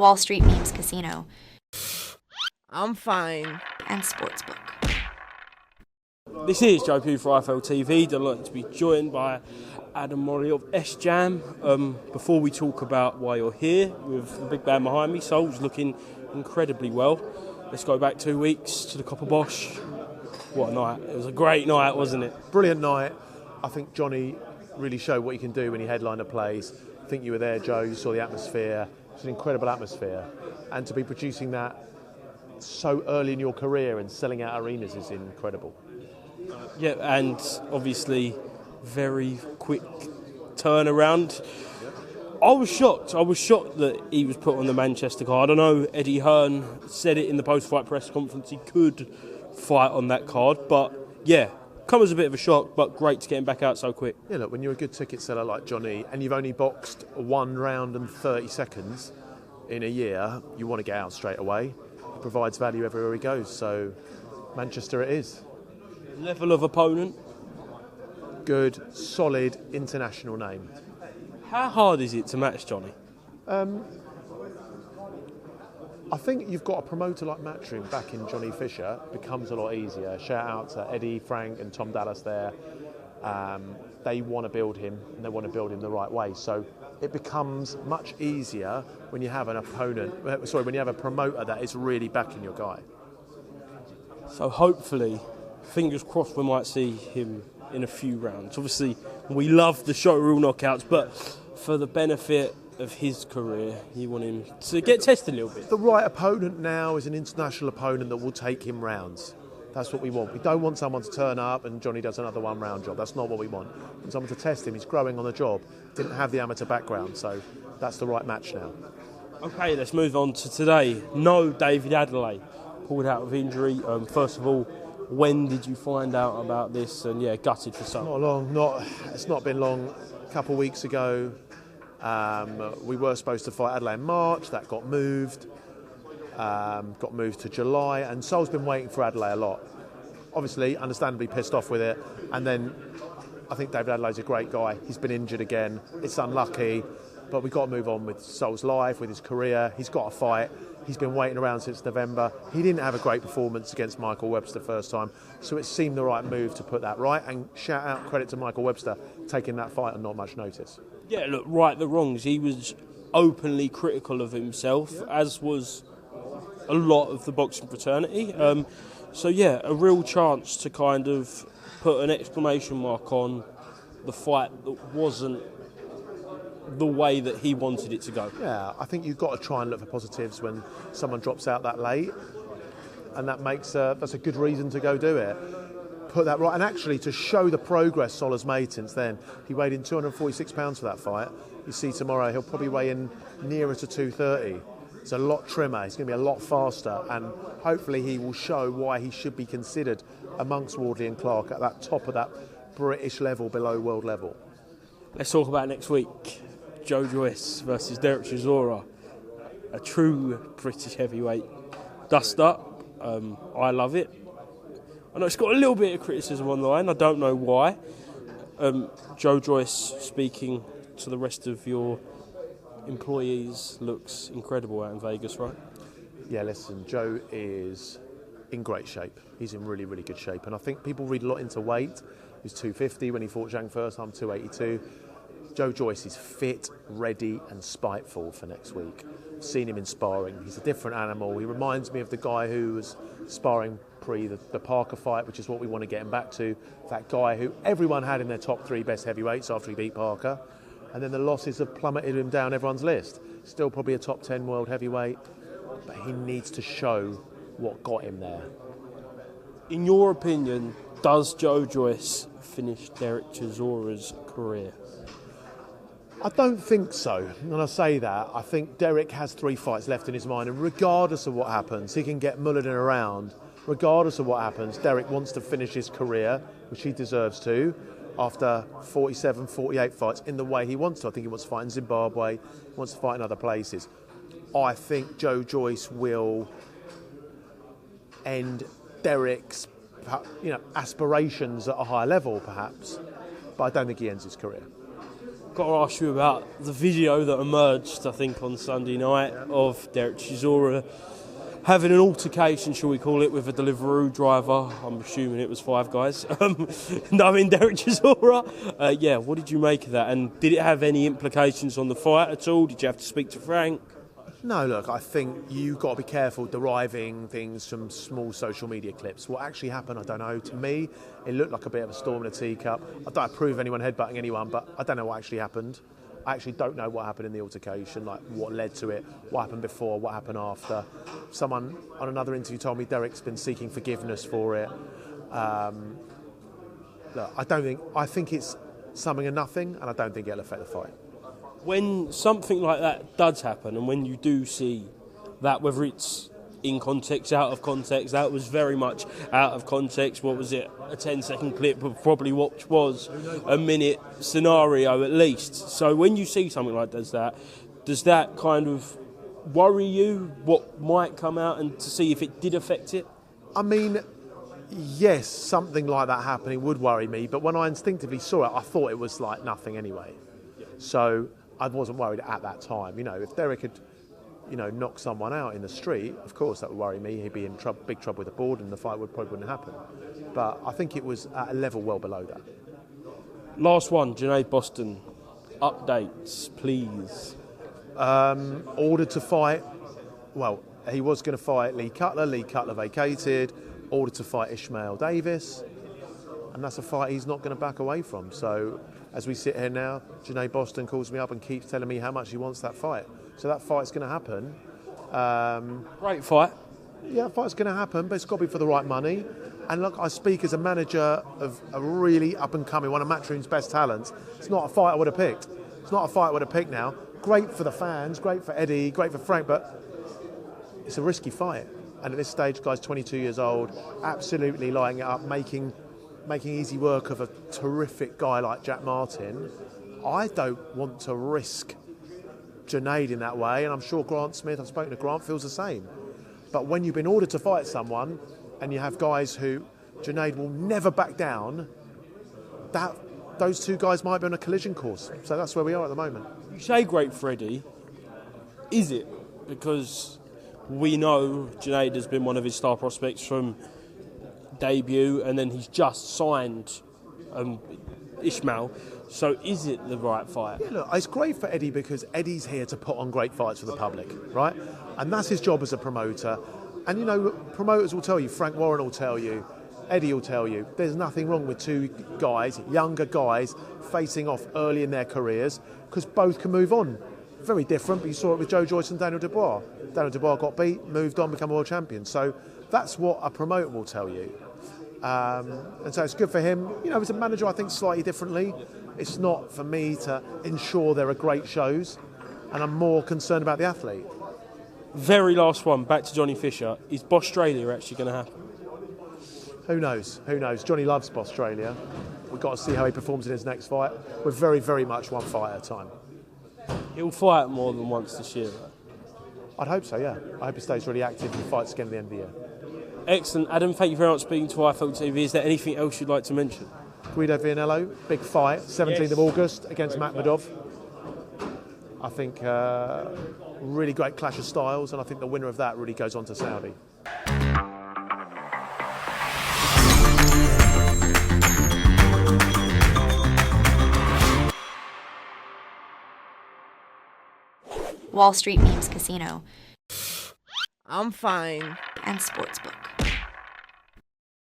Wall Street Memes Casino, I'm fine. and Sportsbook. This is Joe Pugh for IFLTV. Delighted to be joined by Adam Morallee of S-Jam. Before we talk about why you're here, with the big band behind me, Soul's looking incredibly well. Let's go back 2 weeks to the PUGH. What a night. It was a great night, wasn't it? Brilliant night. I think Johnny really showed what he can do when he headlined a place. I think you were there, Joe. You saw the atmosphere. It's an incredible atmosphere. And to be producing that so early in your career and selling out arenas is incredible. Yeah, and obviously very quick turnaround. I was shocked. I was shocked that he was put on the Manchester card. I know Eddie Hearn said it in the post-fight press conference. He could fight on that card, but yeah, come as a bit of a shock, but great to get him back out so quick. Yeah, look, when you're a good ticket seller like Johnny and you've only boxed 1 round and 30 seconds in a year, you want to get out straight away. He provides value everywhere he goes, so Manchester it is. Level of opponent? Good, solid, international name. How hard is it to match Johnny? I think you've got a promoter like Matchroom back in Johnny Fisher, becomes a lot easier. Shout out to Eddie, Frank and Tom Dallas there. They want to build him and they want to build him the right way. So it becomes much easier when you have an when you have a promoter that is really backing your guy. So hopefully, fingers crossed, we might see him in a few rounds. Obviously, we love the show rule knockouts, but for the benefit of his career, you want him to get tested a little bit. The right opponent now is an international opponent that will take him rounds. That's what we want. We don't want someone to turn up and Johnny does another 1 round job. That's not what we want. We want someone to test him. He's growing on the job. Didn't have the amateur background, so that's the right match now. Okay, let's move on to today. No David Adelaide, pulled out of injury. First of all, when did you find out about this? And yeah, gutted for some. Not long. It's not been long. A couple of weeks ago, we were supposed to fight Adelaide in March. That got moved. Got moved to July, and Sol's been waiting for Adelaide a lot. Obviously, understandably pissed off with it. And then I think David Adelaide's a great guy. He's been injured again. It's unlucky, but we've got to move on with Sol's life, with his career. He's got to fight. He's been waiting around since November. He didn't have a great performance against Michael Webster first time, so it seemed the right move to put that right. And shout out, credit to Michael Webster taking that fight on not much notice. Yeah, look, right the wrongs. He was openly critical of himself, as was a lot of the boxing fraternity. So yeah, a real chance to kind of put an exclamation mark on the fight that wasn't the way that he wanted it to go. Yeah, I think you've got to try and look for positives when someone drops out that late, and that's a good reason to go do it. Put that right, and actually to show the progress Sol has made since then. He weighed in 246 pounds for that fight. You see tomorrow he'll probably weigh in nearer to 230. It's a lot trimmer, he's going to be a lot faster, and hopefully he will show why he should be considered amongst Wardley and Clark at that top of that British level, below world level. Let's talk about next week. Joe Joyce versus Derek Chisora, a true British heavyweight dust-up. I love it. I know it's got a little bit of criticism on the line. I don't know why. Joe Joyce, speaking to the rest of your employees, looks incredible out in Vegas, right? Yeah, listen, Joe is in great shape. He's in really, really good shape. And I think people read a lot into weight. He was 250 when he fought Zhang first. I'm 282. Joe Joyce is fit, ready and spiteful for next week. I've seen him in sparring. He's a different animal. He reminds me of the guy who was sparring pre the Parker fight, which is what we want to get him back to. That guy who everyone had in their top 3 best heavyweights after he beat Parker. And then the losses have plummeted him down everyone's list. Still probably a top 10 world heavyweight, but he needs to show what got him there. In your opinion, does Joe Joyce finish Derek Chisora's career? I don't think so. When I say that, I think Derek has 3 fights left in his mind, and regardless of what happens, he can get mullered around. Regardless of what happens, Derek wants to finish his career, which he deserves to, after 47, 48 fights in the way he wants to. I think he wants to fight in Zimbabwe, he wants to fight in other places. I think Joe Joyce will end Derek's aspirations at a higher level, perhaps, but I don't think he ends his career. got to ask you about the video that emerged, I think, on Sunday night of Derek Chisora having an altercation, shall we call it, with a Deliveroo driver. I'm assuming it was Five Guys. Knowing Derek Chisora. Yeah, what did you make of that? And did it have any implications on the fight at all? Did you have to speak to Frank? No, look, I think you've got to be careful deriving things from small social media clips. What actually happened, I don't know. To me, it looked like a bit of a storm in a teacup. I don't approve of anyone headbutting anyone, but I don't know what actually happened. I actually don't know what happened in the altercation, like what led to it, what happened before, what happened after. Someone on another interview told me Derek's been seeking forgiveness for it. Look, I think it's something and nothing, and I don't think it'll affect the fight. When something like that does happen, and when you do see that, whether it's in context, out of context, that was very much out of context. What was it? A 10-second clip of probably what was a minute scenario at least. So when you see something like that, does that kind of worry you, what might come out, and to see if it did affect it? I mean, yes, something like that happening would worry me, but when I instinctively saw it, I thought it was like nothing anyway. So I wasn't worried at that time. You know, if Derek had, knock someone out in the street, of course that would worry me. He'd be in big trouble with the board and the fight probably wouldn't happen. But I think it was at a level well below that. Last one, Junaid Boston. Updates, please. Ordered to fight, well, he was going to fight Lee Cutler. Lee Cutler vacated. Ordered to fight Ishmael Davis. And that's a fight he's not going to back away from. So as we sit here now, Junaid Boston calls me up and keeps telling me how much he wants that fight. So that fight's going to happen. Great fight. Yeah, that fight's going to happen, but it's got to be for the right money. And look, I speak as a manager of a really up-and-coming, one of Matchroom's best talents. It's not a fight I would have picked. It's not a fight I would have picked now. Great for the fans, great for Eddie, great for Frank, but it's a risky fight. And at this stage, the guy's 22 years old, absolutely lighting it up, making easy work of a terrific guy like Jack Martin. I don't want to risk Junaid in that way, and I'm sure Grant Smith, I've spoken to Grant, feels the same. But when you've been ordered to fight someone and you have guys who Junaid will never back down, those two guys might be on a collision course. So that's where we are at the moment. You say great for Eddie. Is it? Because we know Junaid has been one of his star prospects from debut, and then he's just signed Ishmael. So is it the right fight? Yeah, look, it's great for Eddie because Eddie's here to put on great fights for the public, right? And that's his job as a promoter. And, promoters will tell you, Frank Warren will tell you, Eddie will tell you, there's nothing wrong with two guys, younger guys, facing off early in their careers because both can move on. Very different, but you saw it with Joe Joyce and Daniel Dubois. Daniel Dubois got beat, moved on, become a world champion. So that's what a promoter will tell you. And so it's good for him. As a manager, I think slightly differently. It's not for me to ensure there are great shows, and I'm more concerned about the athlete. Very last one, back to Johnny Fisher. Is Australia actually going to happen? Who knows? Johnny loves Australia. We've got to see how he performs in his next fight. We're very, very much one fight at a time. He'll fight more than once this year, right? I'd hope so, yeah. I hope he stays really active and fights again at the end of the year. Excellent. Adam, thank you very much for speaking to IFLTV. Is there anything else you'd like to mention? Guido Vianello, big fight, 17th of August against Makhmudov. I think really great clash of styles, and I think the winner of that really goes on to Saudi. Wall Street Memes Casino I'm fine. and Sportsbook.